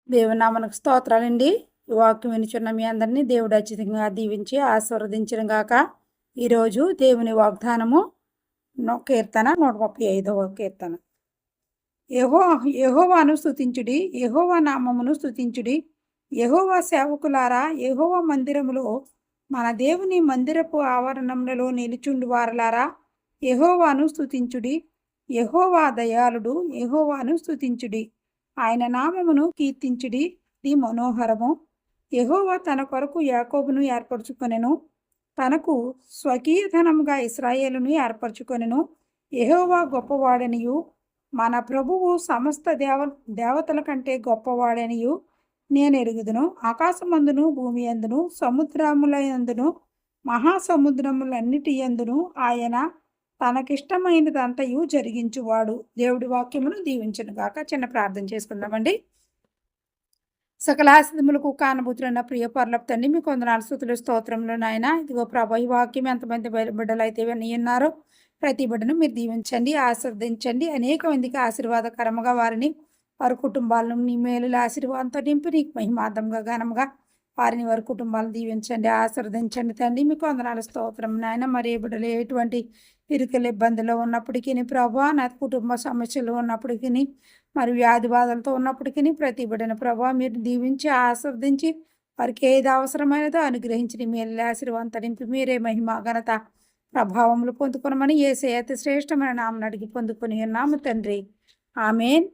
దేవుని నామమునకు స్తోత్రాలండి. ఈ వాక్యం వినుచున్న మీ అందరినీ దేవుడు అత్యధికంగా దీవించి ఆశీర్వదించిన గాక. ఈరోజు దేవుని వాగ్దానము కీర్తన 135వ కీర్తన. యెహోవాను స్తుతించుడి, యెహోవా నామమును స్తుతించుడి. యెహోవా సేవకులారా, యెహోవా మందిరములో మన దేవుని మందిరపు ఆవరణములలో నిలుచుండు వారలారా, యెహోవాను స్తుతించుడి. యెహోవా దయాళుడు, యెహోవాను స్తుతించుడి. ఆయన నామమును కీర్తించుడి, ఇది మనోహరము. యెహోవా తన కొరకు యాకోబును ఏర్పరచుకొనెను, తనకు స్వకీయధనముగా ఇశ్రాయేలును ఏర్పరచుకొనెను. యెహోవా గొప్పవాడనియు మన ప్రభువు సమస్త దేవతల కంటే గొప్పవాడనియు నేను ఎరుగుదును. ఆకాశమందును భూమి యందును సముద్రములందును మహాసముద్రములన్నిటి యందును ఆయన తనకిష్టమైనదంతయు జరిగించువాడు. దేవుడి వాక్యమును దీవించును గాక. చిన్న ప్రార్థన చేసుకుందామండి. సకలాసిధములకు కానబుతున్న ప్రియ పరలోక తండ్రి, మీ కొందనాలు స్తుతులు స్తోత్రములు నాయన. ఇదిగో ప్రభు, ఈ వాక్యం ఎంతమంది బిడ్డలు అయితే విని ఉన్నారో ప్రతి బిడ్డను మీరు దీవించండి, ఆశీర్వదించండి. అనేక మందికి ఆశీర్వాదకరముగా వారిని, వారి కుటుంబాలను నీ మేలుల ఆశీర్వాదంతో నింపి నీకు మహిమార్థంగా ఘనముగా వారిని, వారి కుటుంబాలను దీవించండి, ఆశీర్వదించండి తండ్రి. మీకు వందనాలు స్తోత్రం నాయన. మరి ఏ బిడ్డలు ఎటువంటి ఇరుకుల ఇబ్బందులు ఉన్నప్పటికీ ప్రభా, నా కుటుంబ సమస్యలు ఉన్నప్పటికీ, మరి వ్యాధి బాధలతో ఉన్నప్పటికీ ప్రతి బిడ్డను ప్రభా మీరు దీవించి ఆశీర్వదించి వారికి ఏది అవసరమైనదో అనుగ్రహించి మేలు ఆశీర్వాదంతో నింపి మీరే మహిమ ఘనత ప్రభావములు పొందుకొనమని యేసయ్య అతి శ్రేష్టమైన నామమున అడిగి పొందుకొని ఉన్నాము తండ్రి. ఆమేన్.